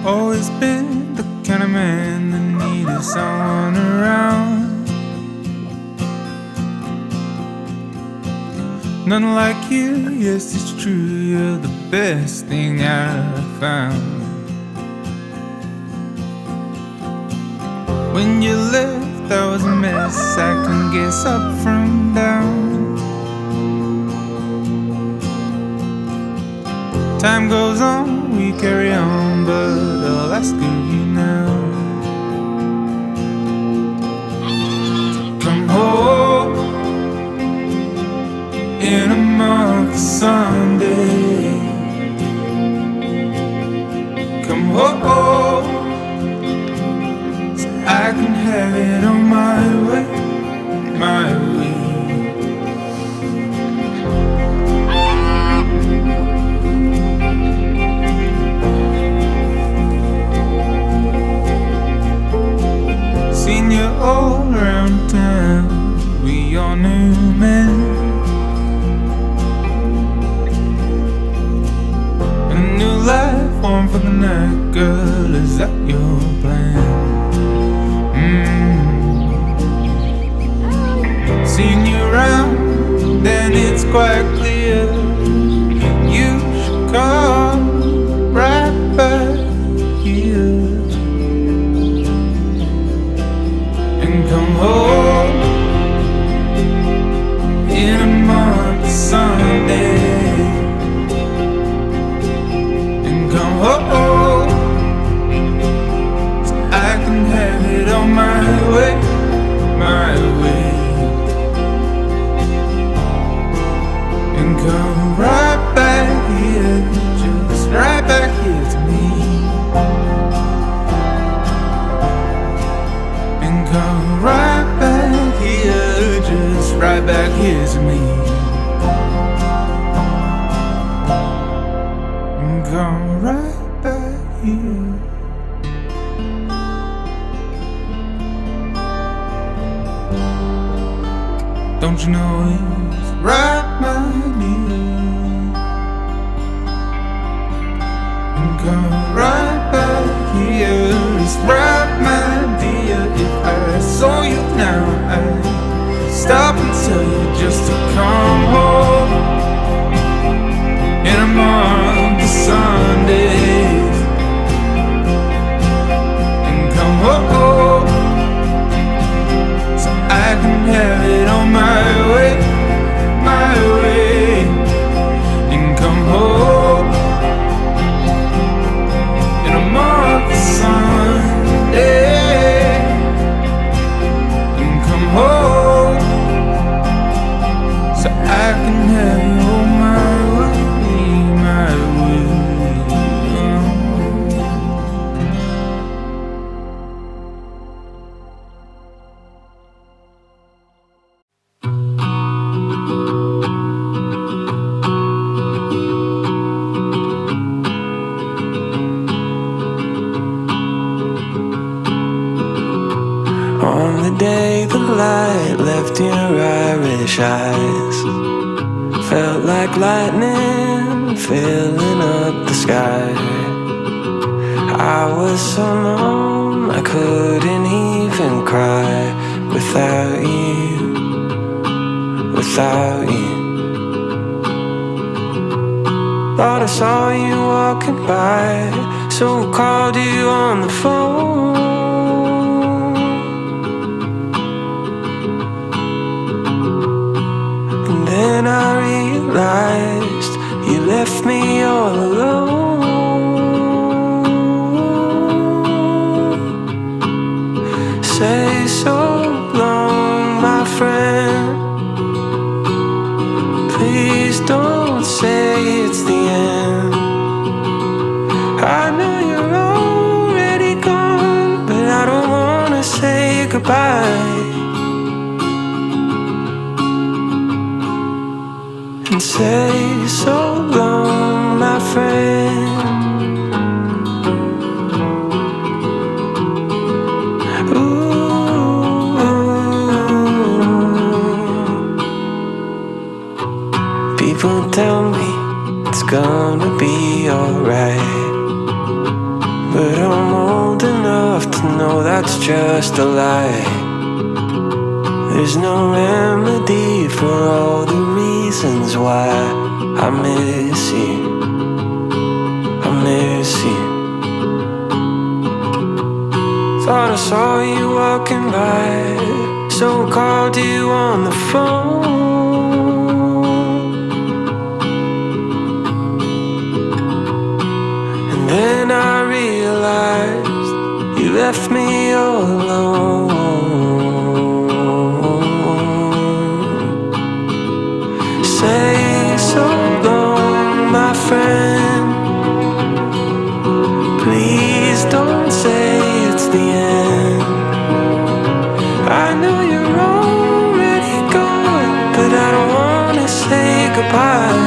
Always been the kind of man that needed someone around. None like you, yes it's true, you're the best thing I've found. When you left I was a mess, I couldn't guess up from down. Time goes on, we carry on, but I'll ask of you now. Come home in a month Sunday. Come home so I can have it on my way, my way. Seen you all around town, we all knew men. A new life form for the night, girl, is that your plan? Seen you around, then it's quite clear you should come right back here. Come home in a month Sunday. And come home so I can have it on my way, my way. And come right back here, just right back here to me. And come right back here, just right back here to me. And come right back here. Don't you know it's right, my dear? And come right back here, it's right, my dear. If I saw you now, I'd stop and tell you just to come home in a month of Sundays. And come home so I can have it on my way, my way. And come home in a month of Sundays. Home, so I can have you on my way, my way. On the day the light left your Irish eyes, felt like lightning filling up the sky. I was so numb I couldn't even cry without you, without you. Thought I saw you walking by, so I called you on the phone. Then I realized you left me all alone. Say so long, my friend. Please don't say it's the end. I know you're already gone, but I don't wanna say goodbye and say so long, my friend. Ooh. People tell me it's gonna be alright, but I'm old enough to know that's just a lie. There's no remedy for all the reasons why I miss you, I miss you. Thought I saw you walking by, so I called you on the phone. And then I realized you left me all alone. Say so long, my friend. Please don't say it's the end. I know you're already gone, but I don't wanna say goodbye.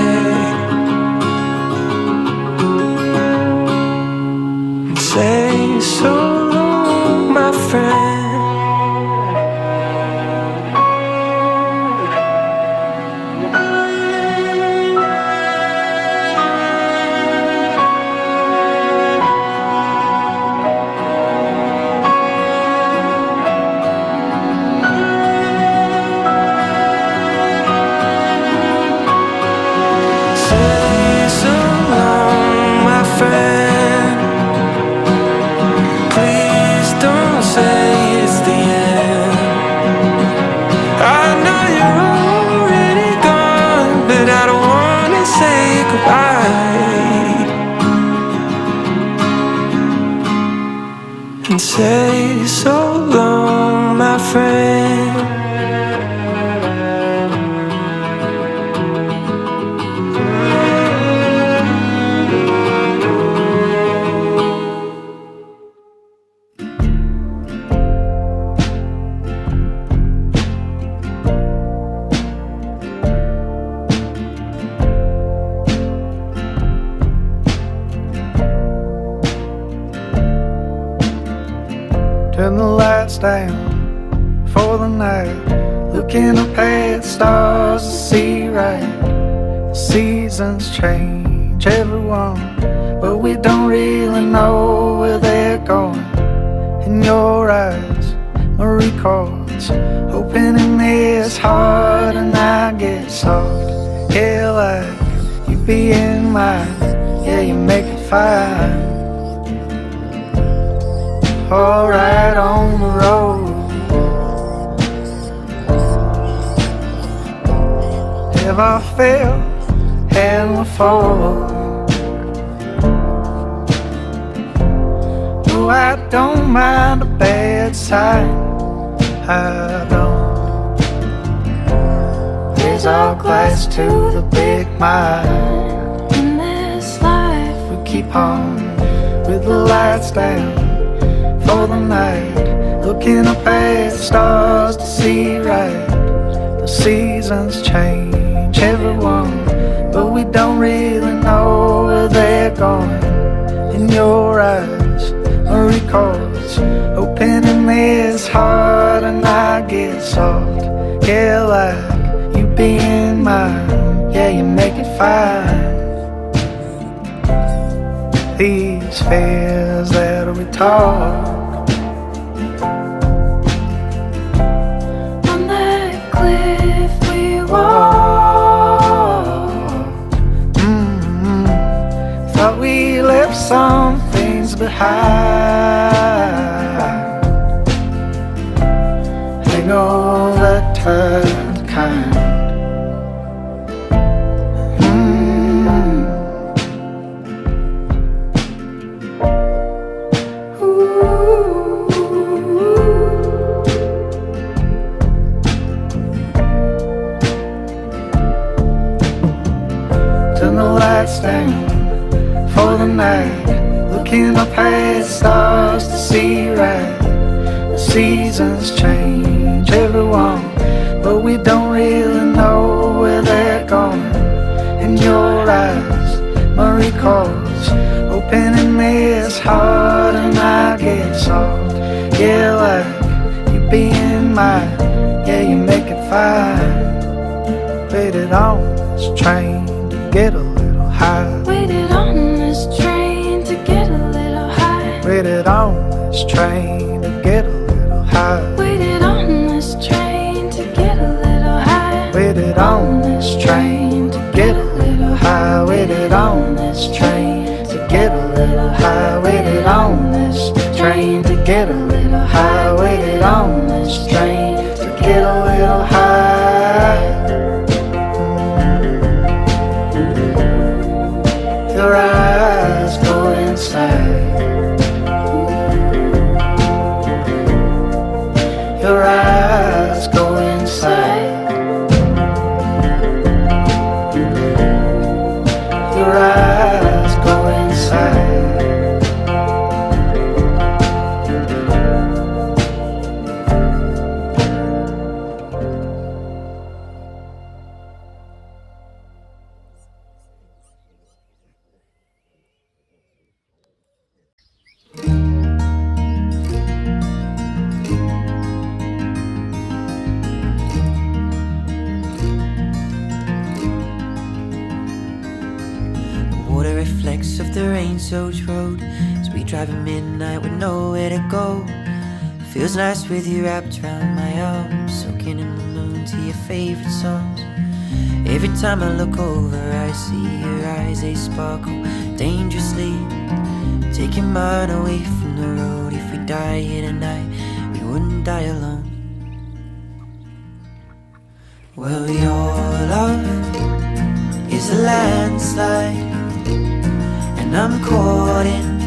Say so long, my friend. And say so long, my friend. Turn the lights down for the night, looking up at the stars to see right. The seasons change everyone, but we don't really know where they're going. In your eyes, my recalls opening this heart, and I get soft. Yeah, like you being mine, yeah, you make it fine. All right on the road, have I failed and will fall? No, I don't mind a bad sign, I don't. Raise our glass to the big mind. In this life we keep on with the lights down for the night, looking up at the stars to see right. The seasons change everyone, but we don't really know where they're going. In your eyes, my recalls opening this heart, and I get soft. Yeah, like you being mine, yeah, you make it fine. These fears that we talk on that cliff we walk. Thought we left some things behind. Hangover turned kind. Turn the lights down for the night, looking up at the stars to see right. The seasons change everyone, but we don't really know where they're going. In your eyes, my recalls opening this heart, and I get soft. Yeah, like you being mine, yeah, you make it fine. Waited on this train to get a little high. Waited on this train to get a little high. this train to get a little high. Waited on this train to get a little high. Waited on this train to get a little high. Waited on this train to get a little high. Waited on this train to get a little high. Waited on this train to get a little high. Your eyes go inside. Your eyes go inside. Your eyes go inside. Water reflects off the rain-soaked road as we drive at midnight with nowhere to go. Feels nice with you wrapped around my arms, soaking in the moon to your favorite songs. Every time I look over, I see your eyes, they sparkle dangerously, taking mine away from the road. If we die here tonight, we wouldn't die alone. Well, your love is a landslide, and I'm caught in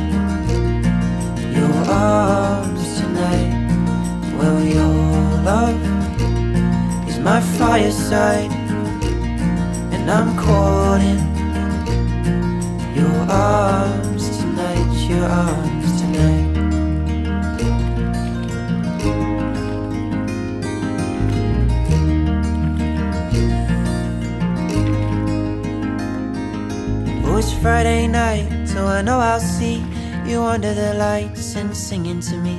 your arms tonight. Well, your love is my fireside, and I'm caught in your arms tonight. Your arms tonight. Oh, it's Friday night, so I know I'll see you under the lights and singing to me,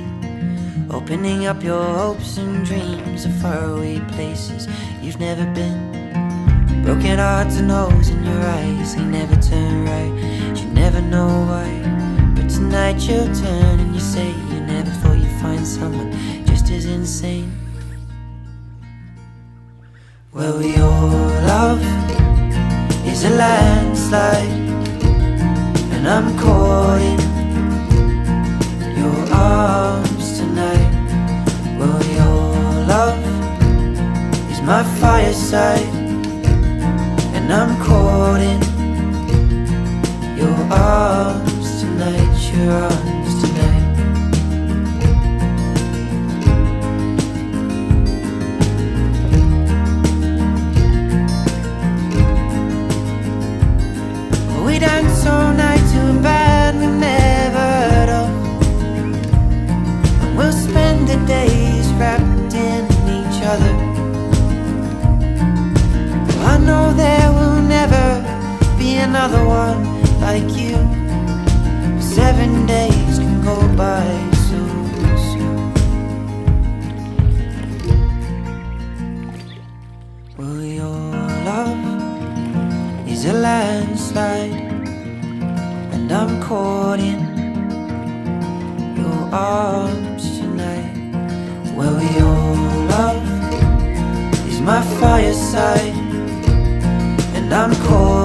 opening up your hopes and dreams of faraway places you've never been. Broken hearts and holes in your eyes, they never turn right, you never know why. But tonight you'll turn and you say you never thought you'd find someone just as insane. Well, your love is a landslide, and I'm caught in your arms tonight. Well, your love is my fireside, and I'm caught in your arms tonight. Your arms tonight. We dance all night to a band we never heard of, and we'll spend the days wrapped in each other. Well, I know there will never be another one like you. 7 days can go by so soon. Well, your love is a landslide, and I'm caught in your arms tonight. Well, your love is my fireside, and I'm caught